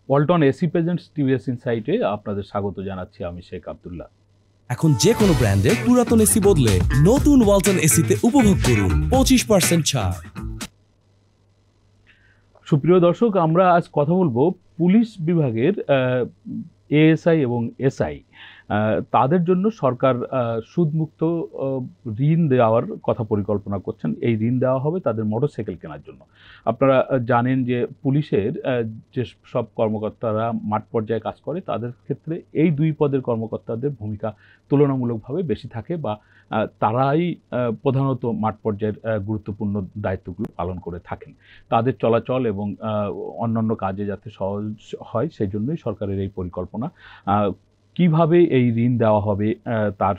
Walton AC presents TVS ইনসাইটে আপনাদের স্বাগত জানাচ্ছি। আমি শেখ আব্দুল্লাহ। এখন যে কোনো ব্র্যান্ডের পুরাতন এসি বদলে নতুন ওয়ালটন এসিতে উপভোগ করুন 25% ছাড়। সুপ্রিয় দর্শক, আমরা আজ কথা বলবো পুলিশ বিভাগের এএসআই এবং এসআই তাদের জন্য সরকার সুদমুক্ত ঋণ দেওয়ার কথা পরিকল্পনা করছেন। এই ঋণ দেওয়া হবে তাদের মোটরসাইকেল কেনার জন্য। আপনারা জানেন যে পুলিশের যে সব কর্মকর্তারা মাঠ পর্যায়ে কাজ করে তাদের ক্ষেত্রে এই দুই পদের কর্মকর্তাদের ভূমিকা তুলনামূলকভাবে বেশি থাকে, বা তারাই প্রধানত মাঠ পর্যায়ের গুরুত্বপূর্ণ দায়িত্বগুলো পালন করে থাকেন। তাদের চলাচল এবং অন্যান্য কাজে যাতে সহজ হয় সেই জন্যই সরকারের এই পরিকল্পনা। কিভাবে এই ঋণ দেওয়া হবে তার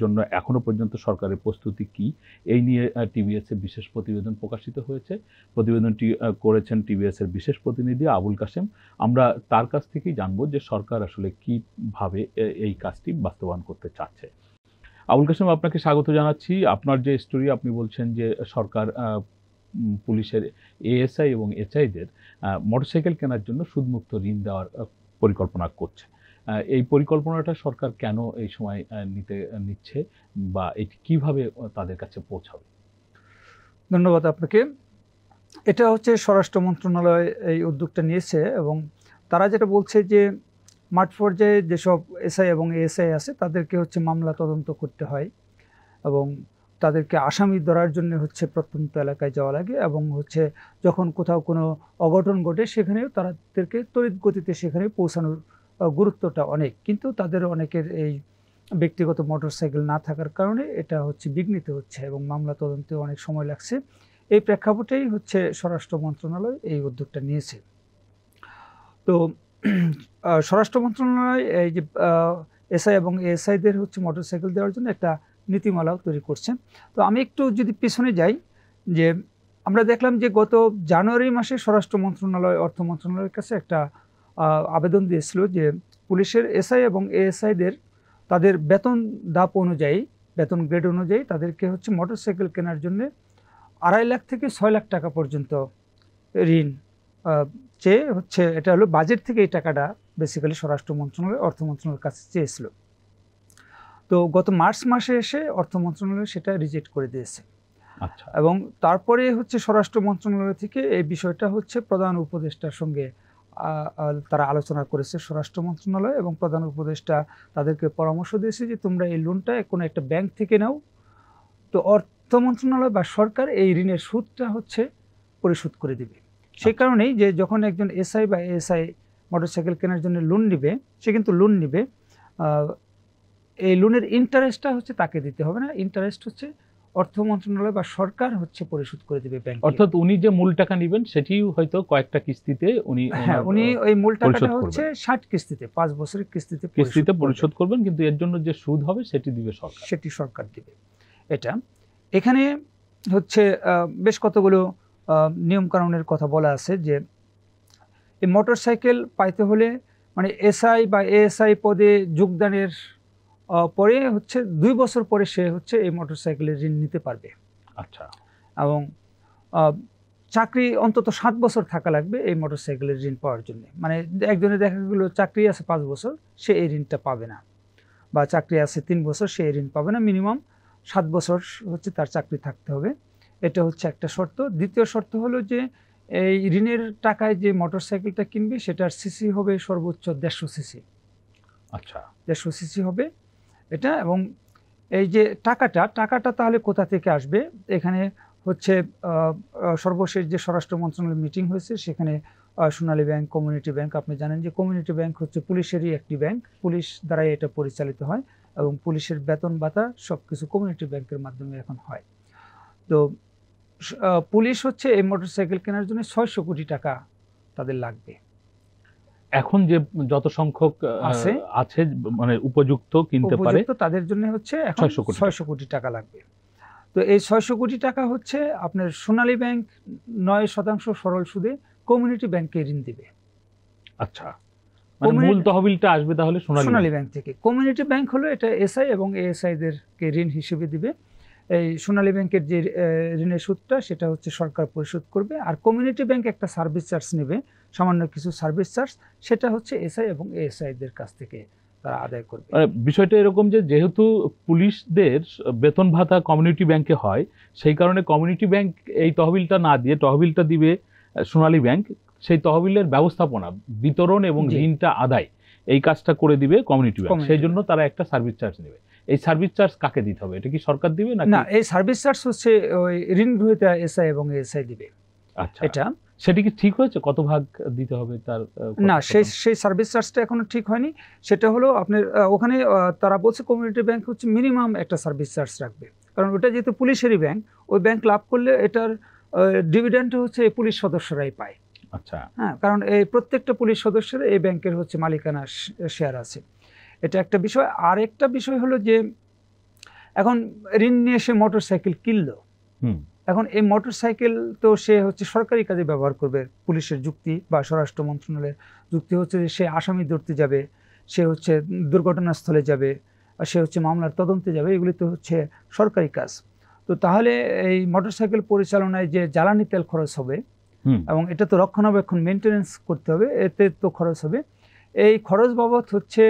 জন্য এখনো পর্যন্ত সরকারের প্রস্তুতি কি, এই নিয়ে টিভিএসের বিশেষ প্রতিবেদন প্রকাশিত হয়েছে। প্রতিবেদনটি করেছেন টিভিএসের বিশেষ প্রতিনিধি আবুল কাশেম। আমরা তার কাছ থেকেই জানবো যে সরকার আসলে কিভাবে এই কাজটি বাস্তবায়ন করতে চাচ্ছে। আবুল কাশেম, আপনাকে স্বাগত জানাচ্ছি। আপনার যে স্টোরি, আপনি বলছেন যে সরকার পুলিশের এএসআই এবং এসআইদের মোটরসাইকেল কেনার জন্য সুদমুক্ত ঋণ দেওয়ার পরিকল্পনা করছে। এই পরিকল্পনাটা সরকার কেন এই সময় নিচ্ছে, বা এটি কিভাবে তাদের কাছে পৌঁছাবে? ধন্যবাদ আপনাকে। এটা হচ্ছে স্বরাষ্ট্র মন্ত্রণালয় এই উদ্যোগটা নিয়েছে, এবং তারা যেটা বলছে যে মাঠ পর্যায়ে যেসব এসআই এবং এএসআই আছে তাদেরকে হচ্ছে মামলা তদন্ত করতে হয়, এবং তাদেরকে আসামি ধরার জন্য হচ্ছে প্রত্যন্ত এলাকায় যাওয়া লাগে, এবং হচ্ছে যখন কোথাও কোনো অঘটন ঘটে সেখানেও তাদেরকে তড়িৎ গতিতে সেখানে পৌঁছানোর গুরুত্বটা অনেক। কিন্তু তাদের অনেকের এই ব্যক্তিগত মোটরসাইকেল না থাকার কারণে এটা হচ্ছে বিঘ্নিত হচ্ছে, এবং মামলা তদন্তে অনেক সময় লাগছে। এই প্রেক্ষাপটেই হচ্ছে স্বরাষ্ট্র মন্ত্রণালয় এই উদ্যোগটা নিয়েছে। তো স্বরাষ্ট্র মন্ত্রণালয় এই যে এসআই এবং এএসআইদের হচ্ছে মোটরসাইকেল দেওয়ার জন্য একটা নীতিমালাও তৈরি করছে। তো আমি একটু যদি পিছনে যাই, যে আমরা দেখলাম যে গত জানুয়ারি মাসে স্বরাষ্ট্র মন্ত্রণালয় অর্থ মন্ত্রণালয়ের কাছে একটা আবেদন দিয়েছিল যে পুলিশের এসআই এবং এএসআইদের তাদের বেতন ধাপ অনুযায়ী, বেতন গ্রেড অনুযায়ী তাদেরকে হচ্ছে মোটরসাইকেল কেনার জন্য 2.5 লাখ থেকে 6 লাখ টাকা পর্যন্ত ঋণ চেয়ে হচ্ছে, এটা হলো বাজেট থেকে এই টাকাটা বেসিক্যালি স্বরাষ্ট্র মন্ত্রণালয় অর্থ মন্ত্রণালয়ের কাছে চেয়েছিল। তো গত মার্চ মাসে এসে অর্থ মন্ত্রণালয় সেটা রিজেক্ট করে দিয়েছে। আচ্ছা। এবং তারপরে হচ্ছে স্বরাষ্ট্র মন্ত্রণালয় থেকে এই বিষয়টা হচ্ছে প্রধান উপদেষ্টার সঙ্গে তারা আলোচনা করেছে স্বরাষ্ট্র মন্ত্রণালয়, এবং প্রধান উপদেষ্টা তাদেরকে পরামর্শ দিয়েছে যে তোমরা এই লোনটা কোনো একটা ব্যাংক থেকে নাও। তো অর্থ মন্ত্রণালয় বা সরকার এই ঋণের সুদটা হচ্ছে পরিশোধ করে দিবে। সেই কারণেই যে যখন একজন এসআই বা এএসআই মোটরসাইকেল কেনার জন্য লোন নিবে, সে কিন্তু লোন নিবে, এই লোনের ইন্টারেস্টটা হচ্ছে তাকে দিতে হবে না, ইন্টারেস্ট হচ্ছে অর্থ মন্ত্রণালয় বা সরকার হচ্ছে পরিশোধ করে দিবে ব্যাংক। অর্থাৎ উনি যে মূল টাকা নেবেন সেটি হয়তো কয়েকটা কিস্তিতে উনি ওই মূল টাকাটা হচ্ছে 60 কিস্তিতে 5 বছরের কিস্তিতে পরিশোধ করবেন, কিন্তু এর জন্য যে সুদ হবে সেটি দিবে সরকার, সেটি সরকার দিবে। এটা এখানে হচ্ছে বেশ কতগুলো নিয়মকানুনের কথা বলা আছে, যে এই মোটরসাইকেল পাইতে হলে মানে এসআই বা এএসআই পদে যোগদানের পরে হচ্ছে 2 বছর পরে সে হচ্ছে এই মোটরসাইকেলের ঋণ নিতে পারবে। আচ্ছা। এবং চাকরি অন্তত 7 বছর থাকা লাগবে এই মোটরসাইকেলের ঋণ পাওয়ার জন্য। মানে একজনের দেখা গেলো চাকরি আছে 5 বছর, সে এই ঋণটা পাবে না, বা চাকরি আছে 3 বছর, সে এই ঋণ পাবে না। মিনিমাম 7 বছর হচ্ছে তার চাকরি থাকতে হবে, এটা হচ্ছে একটা শর্ত। দ্বিতীয় শর্ত হলো যে এই ঋণের টাকায় যে মোটরসাইকেলটা কিনবে সেটার সিসি হবে সর্বোচ্চ 150 সিসি। আচ্ছা, 150 সিসি হবে এটা। এবং এই যে টাকাটা তাহলে কোথা থেকে আসবে? এখানে হচ্ছে সর্বশেষ যে স্বরাষ্ট্র মন্ত্রণালয়ের মিটিং হয়েছে সেখানে সোনালী ব্যাংক, কমিউনিটি ব্যাংক, আপনি জানেন যে কমিউনিটি ব্যাংক হচ্ছে পুলিশেরই একটি ব্যাংক, পুলিশ দ্বারাই এটা পরিচালিত হয়, এবং পুলিশের বেতন ভাতা সব কিছু কমিউনিটি ব্যাংকের মাধ্যমে এখন হয়। তো পুলিশ হচ্ছে এই মোটরসাইকেল কেনার জন্য 600 কোটি টাকা তাদের লাগবে। এখন যে যত সংখ্যক আছে মানে উপযুক্ত কিনতে পারে তাদের জন্য হচ্ছে 600 কোটি টাকা লাগবে। তো এই 600 কোটি টাকা হচ্ছে আপনার সোনালী ব্যাংক 9% সরল সুদে কমিউনিটি ব্যাংকে ঋণ দিবে। আচ্ছা, মানে মূল তহবিলটা আসবে তাহলে সোনালী ব্যাংক থেকে। কমিউনিটি ব্যাংক হলো এটা এসআই এবং এএসআইদেরকে ঋণ হিসেবে দিবে, এই সোনালী ব্যাংকের যে ঋণের সুদটা সেটা হচ্ছে সরকার পরিশোধ করবে, আর কমিউনিটি ব্যাংক একটা সার্ভিস চার্জ নেবে, সামান্য কিছু সার্ভিস চার্জ, সেটা হচ্ছে এসআই এবং এএসআইদের কাছ থেকে তারা আদায় করবে। বিষয়টা এরকম যে যেহেতু পুলিশদের বেতন ভাতা কমিউনিটি ব্যাংকে হয়, সেই কারণে কমিউনিটি ব্যাংক এই তহবিলটা না দিয়ে তহবিলটা দিবে সোনালী ব্যাংক, সেই তহবিলের ব্যবস্থাপনা, বিতরণ এবং জি। ঋণটা আদায় এই কাজটা করে দিবে কমিউনিটি ব্যাংক। Community সেই জন্য তারা একটা সার্ভিস চার্জ নেবে। এই সার্ভিস চার্জ কাকে দিতে হবে? এটা কি সরকার দিবে নাকি? না, এই সার্ভিস চার্জ হচ্ছে ওই ঋণ গ্রহীতা এসআই এবং এএসআই দিবে। আচ্ছা, এটা সেটা কি ঠিক হয়েছে? কত ভাগ দিতে হবে তার? না, সেই সার্ভিস চার্জটা এখনো ঠিক হয়নি। সেটা হলো আপনার ওখানে তারা বলছে কমিউনিটি ব্যাংক হচ্ছে মিনিমাম একটা সার্ভিস চার্জ রাখবে, কারণ ওটা যেহেতু পুলিশেরই ব্যাংক, ওই ব্যাংক লাভ করলে এটার ডিভিডেন্ড হচ্ছে এই পুলিশ সদস্যরাই পায়। আচ্ছা, হ্যাঁ, কারণ এই প্রত্যেকটা পুলিশ সদস্যের এই ব্যাংকের হচ্ছে মালিকানা শেয়ার আছে। এটা একটা বিষয়। আর একটা বিষয় হলো যে এখন ঋণ নিয়ে সে মোটর সাইকেল কিনলো, এখন এই মোটর সাইকেল তো সে হচ্ছে সরকারি কাজে ব্যবহার করবে। পুলিশের যুক্তি বা স্বরাষ্ট্র মন্ত্রণালয়ের যুক্তি হচ্ছে যে সে আসামি ধরতে যাবে, সে হচ্ছে দুর্ঘটনাস্থলে যাবে, সে হচ্ছে মামলার তদন্তে যাবে, এগুলি তো হচ্ছে সরকারি কাজ। তো তাহলে এই মোটর সাইকেল পরিচালনায় যে জ্বালানি তেল খরচ হবে এবং এটা তো রক্ষণাবেক্ষণ মেনটেনেন্স করতে হবে, এতে তো খরচ হবে। এই খরচ বাবদ হচ্ছে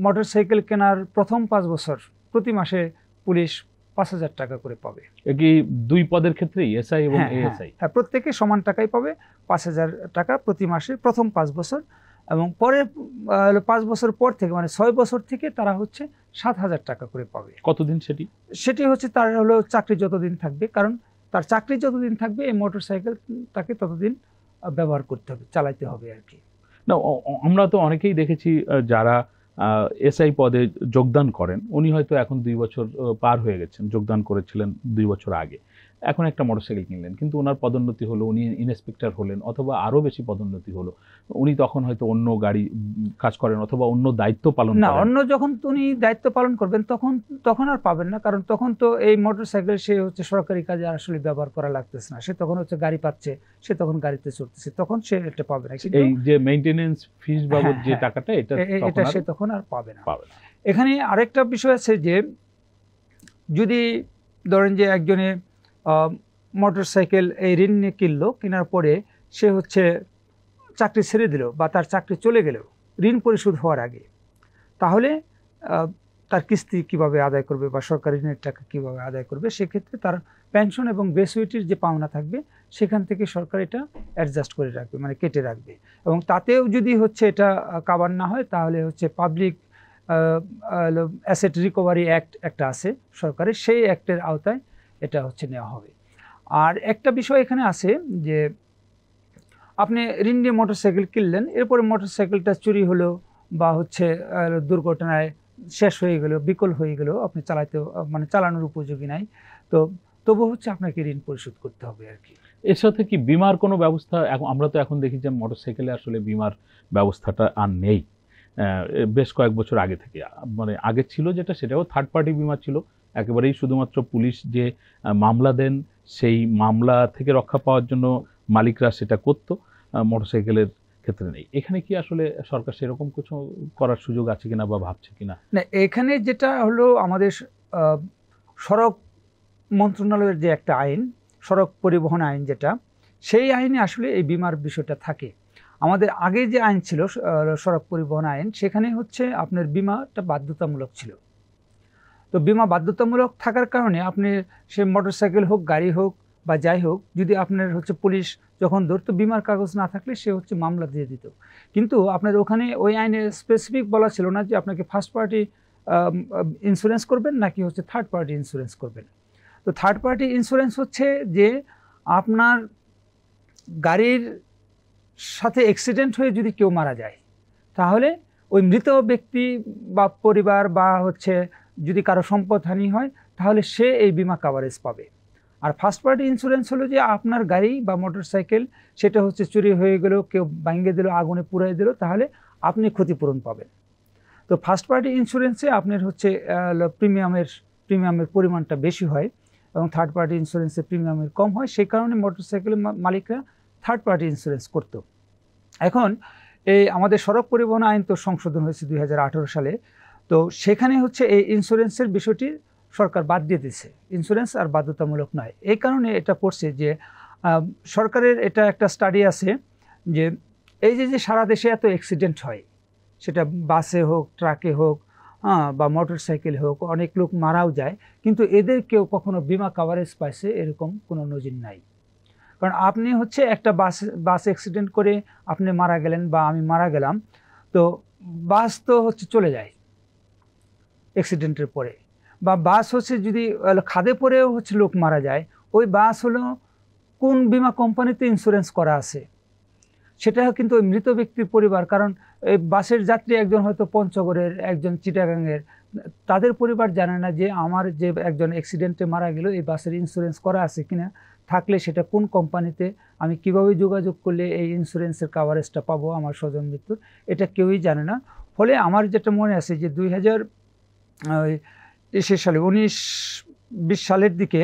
মোটর সাইকেল কেনার প্রথম 5 বছর প্রতি মাসে পুলিশ 5,000 টাকা করে পাবে। কি দুই পদের ক্ষেত্রেই এসআই এবং এএসআই? হ্যাঁ, প্রত্যেকে সমান টাকাই পাবে, 5,000 টাকা প্রতি মাসে প্রথম 5 বছর, এবং পরে 5 বছর পর থেকে মানে 6 বছর থেকে তারা হচ্ছে 7,000 টাকা করে পাবে। কতদিন সেটি? সেটি হচ্ছে তার হলো চাকরি যতদিন থাকবে, কারণ তার চাকরি যতদিন থাকবে এই মোটর সাইকেল তাকে ততদিন ব্যবহার করতে হবে, চালাইতে হবে আর কি। না, আমরা তো অনেকেই দেখেছি যারা এসআই পদে যোগদান করেন, উনি হয়তো এখন 2 বছর পার হয়ে গেছেন, যোগদান করেছিলেন 2 বছর আগে, এখন একটা মোটরসাইকেল কিনলেন, কিন্তু ওনার পদোন্নতি হলো, উনি ইন্সপেক্টর হলেন অথবা আরও বেশি পদোন্নতি হলো, উনি তখন হয়তো অন্য গাড়ি কাজ করেন অথবা অন্য দায়িত্ব পালন না, করেন। অন্য যখন উনি দায়িত্ব পালন করবেন তখন আর পাবেন না, কারণ তখন তো এই মোটরসাইকেল সে হচ্ছে সরকারি কাজে আসলে ব্যবহার করা লাগতেছে না, সে তখন হচ্ছে গাড়ি পাচ্ছে, সে তখন গাড়িতে চড়তেছে, তখন সে এটা পাবে না। এই যে মেইনটেনেন্স ফিস বাবদ যে হ্যাঁ, টাকাটা, এটা সে তখন আর পাবে না। পাবে না। এখানে আরেকটা বিষয় আছে যে যদি ধরেন যে একজনে মোটরসাইকেল এই ঋণ নিয়ে কিনলো, কেনার পরে সে হচ্ছে চাকরি ছেড়ে দিল বা তার চাকরি চলে গেল ঋণ পরিশোধ হওয়ার আগে, তাহলে তার কিস্তি কিভাবে আদায় করবে বা সরকারি ঋণের টাকা কিভাবে আদায় করবে? সেক্ষেত্রে তার পেনশন এবং গ্র্যাচুইটির যে পাওনা থাকবে সেখান থেকে সরকার এটা অ্যাডজাস্ট করে রাখবে, মানে কেটে রাখবে, এবং তাতেও যদি হচ্ছে এটা কাভার না হয় তাহলে হচ্ছে পাবলিক অ্যাসেট রিকভারি অ্যাক্ট একটা আছে সরকারের, সেই অ্যাক্টের আওতায় এটা হচ্ছে নেওয়া হবে। আর একটা বিষয় এখানে আছে যে আপনি ঋণ দিয়ে মোটরসাইকেল কিনলেন, এরপরে মোটরসাইকেলটা চুরি হলো বা হচ্ছে দুর্ঘটনায় শেষ হয়ে গেল, বিকল হয়ে গেল, আপনি মানে চালানোর উপযোগী নাই, তো তবু হচ্ছে আপনাকে ঋণ পরিশোধ করতে হবে আর কি। এর সাথে কি বিমার কোনো ব্যবস্থা? আমরা তো এখন দেখি যে মোটরসাইকেলে আসলে বিমার ব্যবস্থাটা আর নেই, বেশ কয়েক বছর আগে থেকে, মানে আগে ছিল যেটা, সেটাও থার্ড পার্টি বিমা ছিল, একেবারেই শুধুমাত্র পুলিশ যে মামলা দেন সেই মামলা থেকে রক্ষা পাওয়ার জন্য মালিকরা সেটা করত, মোটরসাইকেলের ক্ষেত্রে নেই। এখানে কি আসলে সরকার সেরকম কিছু করার সুযোগ আছে কিনা বা ভাবছে কিনা? না, এখানে যেটা হলো আমাদের সড়ক মন্ত্রণালয়ের যে একটা আইন, সড়ক পরিবহন আইন যেটা, সেই আইনে আসলে এই বিমার বিষয়টা থাকে। আমাদের আগে যে আইন ছিল সড়ক পরিবহন আইন, সেখানে হচ্ছে আপনার বিমাটা বাধ্যতামূলক ছিল। তো বিমা বাধ্যতামূলক থাকার কারণে আপনি সে মোটরসাইকেল হোক, গাড়ি হোক বা যাই হোক, যদি আপনার হচ্ছে পুলিশ যখন ধরতো বিমার কাগজ না থাকলে সে হচ্ছে মামলা দিয়ে দিত। কিন্তু আপনার ওখানে ওই আইনে স্পেসিফিক বলা ছিল না যে আপনাকে ফার্স্ট পার্টি ইন্স্যুরেন্স করবেন নাকি হচ্ছে থার্ড পার্টি ইন্স্যুরেন্স করবেন। তো থার্ড পার্টি ইন্স্যুরেন্স হচ্ছে যে আপনার গাড়ির সাথে অ্যাক্সিডেন্ট হয়ে যদি কেউ মারা যায়, তাহলে ওই মৃত ব্যক্তি বা পরিবার বা হচ্ছে যদি কারো সম্পদহানি হয়, তাহলে সে এই বিমা কাভারেজ পাবে। আর ফার্স্ট পার্টি ইন্স্যুরেন্স হলো যে আপনার গাড়ি বা মোটরসাইকেল সেটা হচ্ছে চুরি হয়ে গেল, কেউ ভাঙিয়ে দিল, আগুনে পুড়াই দিল, তাহলে আপনি ক্ষতিপূরণ পাবেন। তো ফার্স্ট পার্টি ইন্স্যুরেন্সে আপনার হচ্ছে প্রিমিয়ামের পরিমাণটা বেশি হয় এবং থার্ড পার্টি ইন্স্যুরেন্সে প্রিমিয়ামের কম হয়, সেই কারণে মোটরসাইকেলের মালিকরা থার্ড পার্টি ইন্স্যুরেন্স করতো। এখন এই আমাদের সড়ক পরিবহন আইন তো সংশোধন হয়েছে 2018 সালে, তো সেখানে হচ্ছে এই ইন্স্যুরেন্সের বিষয়টি সরকার বাদ দিয়ে দিচ্ছে, ইন্স্যুরেন্স আর বাধ্যতামূলক নয়। এই কারণে এটা পড়ছে যে সরকারের এটা একটা স্টাডি আছে যে এই যে সারা দেশে এত অ্যাক্সিডেন্ট হয়, সেটা বাসে হোক, ট্রাকে হোক, বা মোটর সাইকেল হোক, অনেক লোক মারাও যায়, কিন্তু এদের কেউ কখনো বিমা কাভারেজ পাইছে এরকম কোনো নজির নাই। কারণ আপনি হচ্ছে একটা বাস অ্যাক্সিডেন্ট করে আপনি মারা গেলেন বা আমি মারা গেলাম, তো বাস তো হচ্ছে চলে যায় অ্যাক্সিডেন্টের পরে, বা বাস হচ্ছে যদি খাদে পড়েও হচ্ছে লোক মারা যায়, ওই বাস হলো কোন বিমা কোম্পানিতে ইন্স্যুরেন্স করা আছে সেটা কিন্তু ওই মৃত ব্যক্তির পরিবার, কারণ এই বাসের যাত্রী একজন হয়তো পঞ্চগড়ের, একজন চিটাগাংয়ের, তাদের পরিবার জানে না যে আমার যে একজন অ্যাক্সিডেন্টে মারা গেল এই বাসের ইন্স্যুরেন্স করা আছে কিনা, থাকলে সেটা কোন কোম্পানিতে, আমি কিভাবে যোগাযোগ করলে এই ইন্স্যুরেন্সের কাভারেজটা পাবো আমার স্বজন মৃত্যুর, এটা কেউই জানে না। ফলে আমার যেটা মনে আছে যে 2020 সালে 19-20 সালের দিকে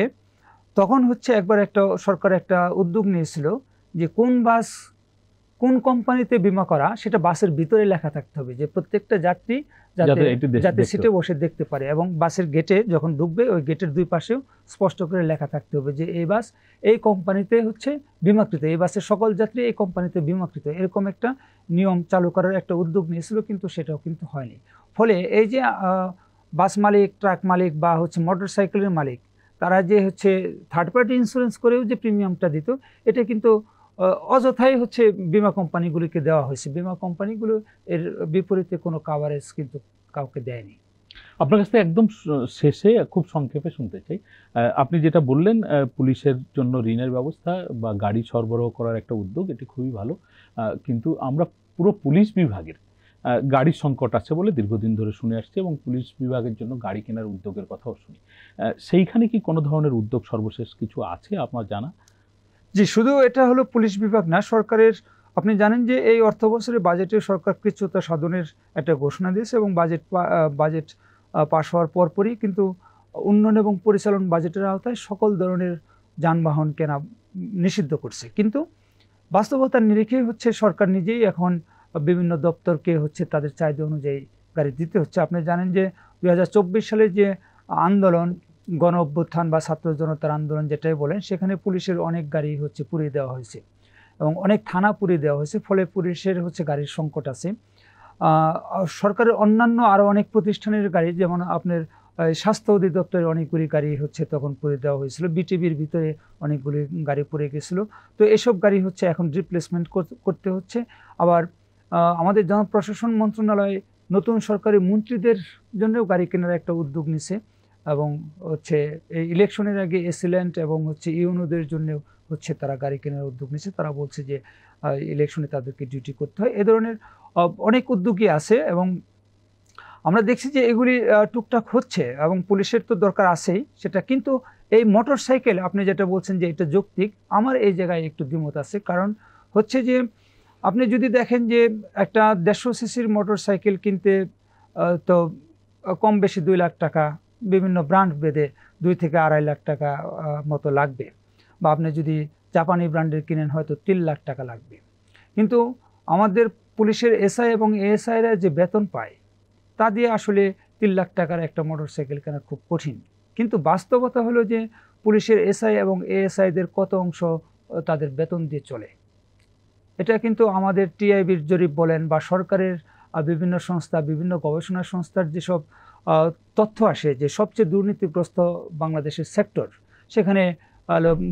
তখন হচ্ছে একবার একটা সরকার একটা উদ্যোগ নিয়েছিল যে কোন বাস কোন কোম্পানিতে বিমা করা সেটা বাসের ভিতরে লেখা থাকতে হবে, যে প্রত্যেকটা যাত্রী যাতে সিটে বসে দেখতে পারে, এবং বাসের গেটে যখন ঢুকবে ওই গেটের দুই পাশেও স্পষ্ট করে লেখা থাকতে হবে যে এই বাস এই কোম্পানিতে হচ্ছে বিমাকৃত, এই বাসের সকল যাত্রী এই কোম্পানিতে বিমাকৃত। এরকম একটা নিয়ম চালু করার একটা উদ্যোগ নিয়েছিল, কিন্তু সেটাও কিন্তু হয়নি। ফলে এই যে বাস মালিক, ট্রাক মালিক বা হচ্ছে মোটর সাইকেলের মালিক, তারা যে হচ্ছে থার্ড পার্টি ইন্স্যুরেন্স করেও যে প্রিমিয়ামটা দিত, এটা কিন্তু অযথাই হচ্ছে বিমা কোম্পানিগুলিকে দেওয়া হয়েছে। বিমা কোম্পানিগুলো এর বিপরীতে কোনো কাভারেজ কিন্তু কাউকে দেয়নি। আপনার কাছ থেকে একদম শেষে খুব সংক্ষেপে শুনতে চাই, আপনি যেটা বললেন পুলিশের জন্য ঋণের ব্যবস্থা বা গাড়ি সরবরাহ করার একটা উদ্যোগ, এটি খুবই ভালো, কিন্তু আমরা পুরো পুলিশ বিভাগের গাড়ির সংকট আছে বলে দীর্ঘদিন ধরে শুনে আসছি, এবং পুলিশ বিভাগের জন্য গাড়ি কেনার উদ্যোগের কথাও শুনি। সেইখানে কি কোনো ধরনের উদ্যোগ সর্বশেষ কিছু আছে আপনার জানা? জি, শুধু এটা হলো পুলিশ বিভাগ না, সরকারের, আপনি জানেন যে এই অর্থ বছরের বাজেটে সরকার কৃচ্ছ্রতা সাধনের একটা ঘোষণা দিয়েছে, এবং বাজেট পাশ হওয়ার পরপরই কিন্তু উন্নয়ন এবং পরিচালন বাজেটের আওতায় সকল ধরনের যানবাহন কেনা নিষিদ্ধ করছে। কিন্তু বাস্তবতার নিরিখে হচ্ছে সরকার নিজেই এখন বিভিন্ন দপ্তরকে হচ্ছে তাদের চাহিদা অনুযায়ী গাড়ি দিতে হচ্ছে। আপনি জানেন যে 2024 সালে যে আন্দোলন, গণ অভ্যুত্থান বা ছাত্র জনতার আন্দোলন যেটাই বলেন, সেখানে পুলিশের অনেক গাড়ি হচ্ছে পুড়িয়ে দেওয়া হয়েছে এবং অনেক থানা পুড়িয়ে দেওয়া হয়েছে, ফলে পুলিশের হচ্ছে গাড়ির সংকট আছে। সরকারের অন্যান্য আরও অনেক প্রতিষ্ঠানের গাড়ি, যেমন আপনার স্বাস্থ্য অধিদপ্তরের অনেকগুলি গাড়ি হচ্ছে তখন পুড়িয়ে দেওয়া হয়েছিল, বিটিভির ভিতরে অনেকগুলি গাড়ি পুড়ে গেছিল। তো এসব গাড়ি হচ্ছে এখন রিপ্লেসমেন্ট করতে হচ্ছে। আবার আমাদের জনপ্রশাসন মন্ত্রণালয় নতুন সরকারি মন্ত্রীদের জন্যও গাড়ি কেনার একটা উদ্যোগ নিছে, এবং হচ্ছে এই ইলেকশনের আগে এসিল্যান্ট এবং হচ্ছে ইউনোদের জন্যও হচ্ছে তারা গাড়ি কেনার উদ্যোগ নিচ্ছে। তারা বলছে যে ইলেকশনে তাদেরকে ডিউটি করতে হয়। এ ধরনের অনেক উদ্যোগই আছে, এবং আমরা দেখছি যে এগুলি টুকটাক হচ্ছে, এবং পুলিশের তো দরকার আছেই সেটা। কিন্তু এই মোটর সাইকেল আপনি যেটা বলছেন যে এটা যৌক্তিক, আমার এই জায়গায় একটু দ্বিমত আছে। কারণ হচ্ছে যে আপনি যদি দেখেন যে একটা 150 সিসির মোটর সাইকেল কিনতে তো কম বেশি 2 লাখ টাকা, বিভিন্ন ব্র্যান্ড ভেদে 2 থেকে 2.5 লাখ টাকা মতো লাগবে, বা আপনি যদি জাপানি ব্র্যান্ডের কিনেন হয়তো 3 লাখ টাকা লাগবে। কিন্তু আমাদের পুলিশের এসআই এবং এএসআইরা যে বেতন পায় তা দিয়ে আসলে 3 লাখ টাকার একটা মোটর সাইকেল কেনা খুব কঠিন। কিন্তু বাস্তবতা হলো যে পুলিশের এসআই এবং এএসআইদের কত অংশ তাদের বেতন দিয়ে চলে, এটা কিন্তু আমাদের টিআইবির জরিপ বলেন বা সরকারের বিভিন্ন সংস্থা, বিভিন্ন গবেষণা সংস্থার যেসব তথ্য আসে যে সবচেয়ে দুর্নীতিগ্রস্ত বাংলাদেশের সেক্টর, সেখানে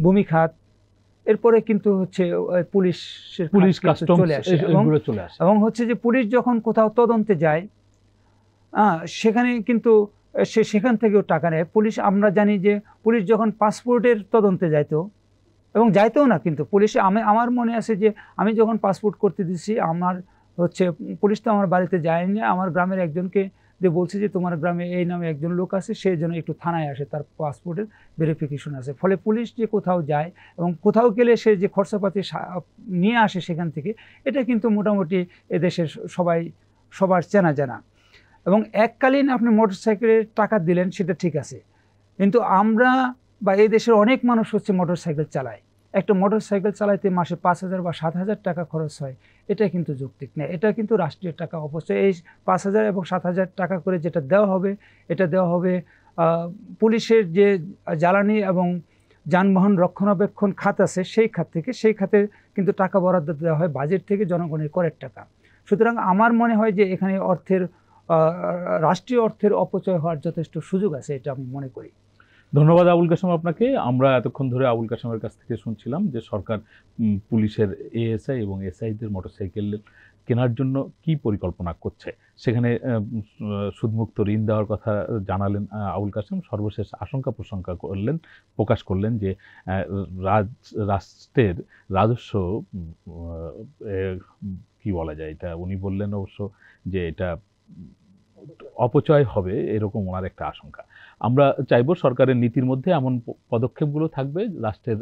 ভূমি খাত, এরপরে কিন্তু হচ্ছে পুলিশ চলে আসে। এবং হচ্ছে যে পুলিশ যখন কোথাও তদন্তে যায় সেখানে কিন্তু সেখান থেকেও টাকা নেয় পুলিশ। আমরা জানি যে পুলিশ যখন পাসপোর্টের তদন্তে যাইতো, এবং যাইতেও না কিন্তু পুলিশে, আমার মনে আছে যে আমি যখন পাসপোর্ট করতে দিছি, আমার হচ্ছে পুলিশ তো আমার বাড়িতে যায়নি, আমার গ্রামের একজনকে যে বলছে যে তোমার গ্রামে এই নামে একজন লোক আছে, সেই জন্য একটু থানায় আসে, তার পাসপোর্টের ভেরিফিকেশন আছে। ফলে পুলিশ যে কোথাও যায় এবং কোথাও গেলে সে যে খরচাপাতি নিয়ে আসে সেখান থেকে, এটা কিন্তু মোটামুটি এদেশের সবার চেনা জানা। এবং এককালীন আপনি মোটরসাইকেলের টাকা দিলেন সেটা ঠিক আছে, কিন্তু আমরা বা এই দেশের অনেক মানুষ হচ্ছে মোটরসাইকেল চালায়। একটা মোটরসাইকেল চালাইতে মাসে 5,000 বা 7,000 টাকা খরচ হয়, এটা কিন্তু যৌক্তিক না, এটা কিন্তু রাষ্ট্রীয় টাকা অপচয়। এই 5,000 এবং 7,000 টাকা করে যেটা দেওয়া হবে, এটা দেওয়া হবে পুলিশের যে জ্বালানি এবং যানবাহন রক্ষণাবেক্ষণ খাত আছে সেই খাত থেকে, সেই খাতে কিন্তু টাকা বরাদ্দ দেওয়া হয় বাজেট থেকে, জনগণের করের টাকা। সুতরাং আমার মনে হয় যে এখানে রাষ্ট্রীয় অর্থের অপচয় হওয়ার যথেষ্ট সুযোগ আছে, এটা আমি মনে করি। ধন্যবাদ আবুল কাশেম আপনাকে। আমরা এতক্ষণ ধরে আবুল কাশেমের কাছ থেকে শুনছিলাম যে সরকার পুলিশের এএসআই এবং এসআইদের মোটরসাইকেল কেনার জন্য কি পরিকল্পনা করছে। সেখানে সুদমুক্ত ঋণ দেওয়ার কথা জানালেন আবুল কাশেম। সর্বশেষ আশঙ্কা প্রকাশ করলেন যে রাষ্ট্রের রাজস্ব কি বলা যায়, এটা উনি বললেন অবশ্য যে এটা অপচয় হবে, এরকম ওনার একটা আশঙ্কা। আমরা চাইব সরকারের নীতির মধ্যে এমন পদক্ষেপগুলো থাকবে রাষ্ট্রের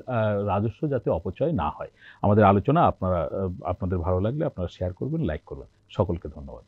রাজস্ব যাতে অপচয় না হয়। আমাদের আলোচনা আপনাদের ভালো লাগলে আপনারা শেয়ার করবেন, লাইক করবেন। সকলকে ধন্যবাদ।